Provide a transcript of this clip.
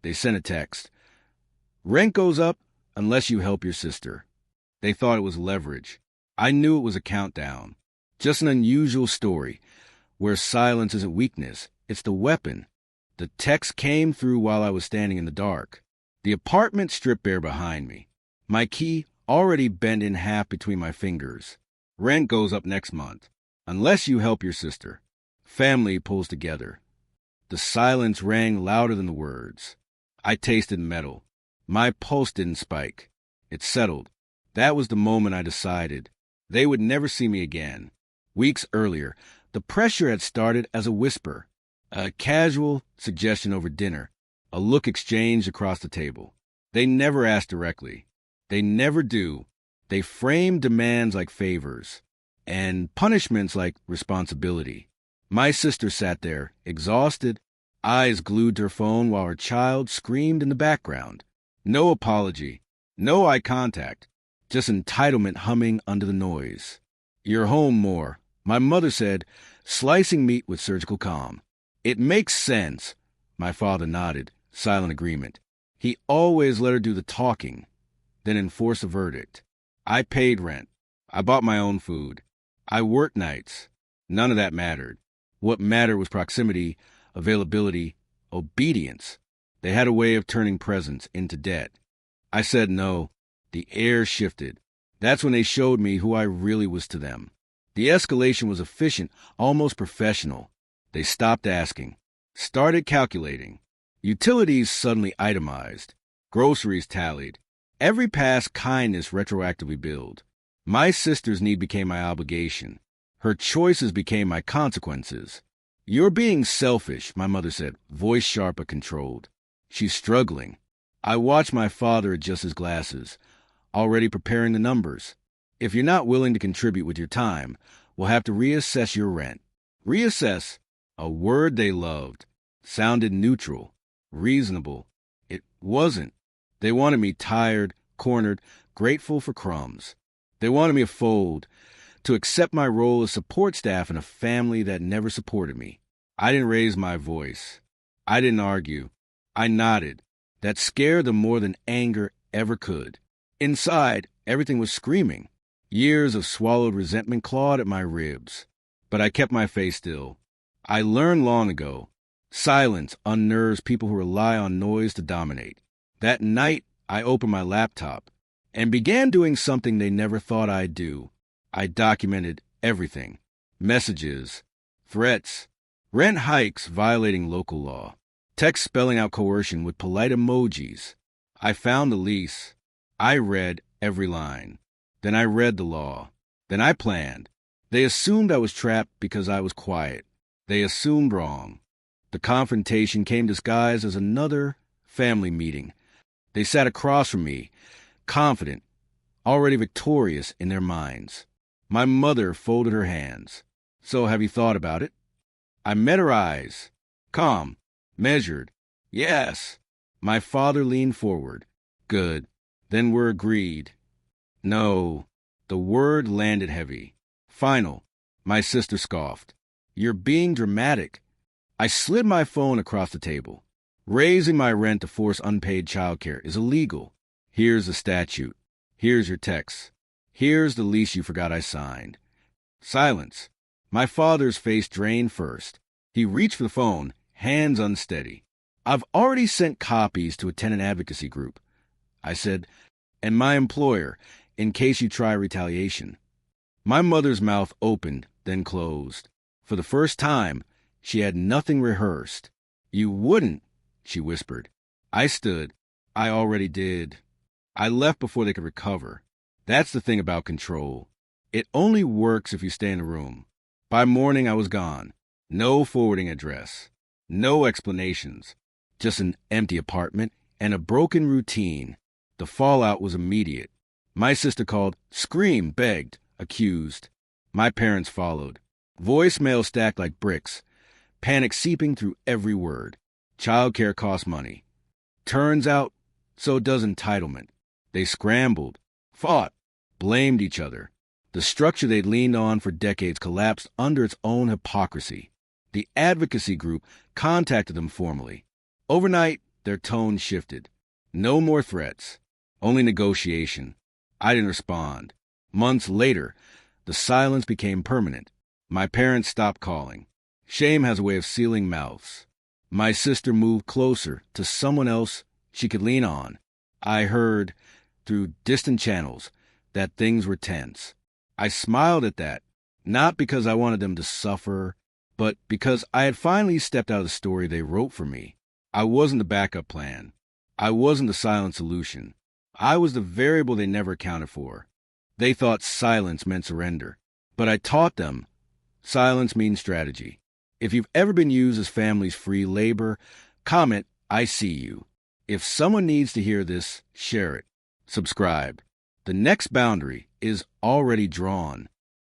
They sent a text. Rent goes up unless you help your sister. They thought it was leverage. I knew it was a countdown. Just an unusual story, where silence isn't weakness, it's the weapon. The text came through while I was standing in the dark. The apartment stripped bare behind me. My key already bent in half between my fingers. Rent goes up next month. Unless you help your sister. Family pulls together. The silence rang louder than the words. I tasted metal. My pulse didn't spike. It settled. That was the moment I decided. They would never see me again. Weeks earlier, the pressure had started as a whisper. A casual suggestion over dinner. A look exchanged across the table. They never asked directly. They never do. They framed demands like favors. And punishments like responsibility. My sister sat there, exhausted, eyes glued to her phone while her child screamed in the background. No apology, no eye contact, just entitlement humming under the noise. You're home more, my mother said, slicing meat with surgical calm. It makes sense, my father nodded, silent agreement. He always let her do the talking, then enforce a verdict. I paid rent. I bought my own food. I worked nights. None of that mattered. What mattered was proximity, availability, obedience. They had a way of turning presence into debt. I said no. The air shifted. That's when they showed me who I really was to them. The escalation was efficient, almost professional. They stopped asking, started calculating. Utilities suddenly itemized. Groceries tallied. Every past kindness retroactively billed. My sister's need became my obligation. Her choices became my consequences. You're being selfish, my mother said, voice sharp but controlled. She's struggling. I watched my father adjust his glasses, already preparing the numbers. If you're not willing to contribute with your time, we'll have to reassess your rent. Reassess, a word they loved, sounded neutral, reasonable. It wasn't. They wanted me tired, cornered, grateful for crumbs. They wanted me to fold, to accept my role as support staff in a family that never supported me. I didn't raise my voice. I didn't argue. I nodded. That scared them more than anger ever could. Inside, everything was screaming. Years of swallowed resentment clawed at my ribs. But I kept my face still. I learned long ago. Silence unnerves people who rely on noise to dominate. That night, I opened my laptop and began doing something they never thought I'd do. I documented everything. Messages, threats, rent hikes violating local law, text spelling out coercion with polite emojis. I found the lease. I read every line. Then I read the law. Then I planned. They assumed I was trapped because I was quiet. They assumed wrong. The confrontation came disguised as another family meeting. They sat across from me, confident, already victorious in their minds. My mother folded her hands. So have you thought about it? I met her eyes. Calm. Measured. Yes. My father leaned forward. Good. Then we're agreed. No. The word landed heavy. Final. My sister scoffed. You're being dramatic. I slid my phone across the table. Raising my rent to force unpaid childcare is illegal. Here's the statute. Here's your text. Here's the lease you forgot I signed. Silence. My father's face drained first. He reached for the phone, hands unsteady. I've already sent copies to a tenant advocacy group. I said, and my employer, in case you try retaliation. My mother's mouth opened, then closed. For the first time, she had nothing rehearsed. You wouldn't, she whispered. I stood. I already did. I left before they could recover. That's the thing about control. It only works if you stay in the room. By morning, I was gone. No forwarding address. No explanations. Just an empty apartment and a broken routine. The fallout was immediate. My sister called, screamed, begged, accused. My parents followed. Voicemail stacked like bricks. Panic seeping through every word. Childcare costs money. Turns out, so does entitlement. They scrambled, fought, blamed each other. The structure they'd leaned on for decades collapsed under its own hypocrisy. The advocacy group contacted them formally. Overnight, their tone shifted. No more threats, only negotiation. I didn't respond. Months later, the silence became permanent. My parents stopped calling. Shame has a way of sealing mouths. My sister moved closer to someone else she could lean on. I heard, through distant channels, that things were tense. I smiled at that, not because I wanted them to suffer, but because I had finally stepped out of the story they wrote for me. I wasn't the backup plan. I wasn't the silent solution. I was the variable they never accounted for. They thought silence meant surrender, but I taught them silence means strategy. If you've ever been used as family's free labor, comment, "I see you." If someone needs to hear this, share it. Subscribe. The next boundary is already drawn.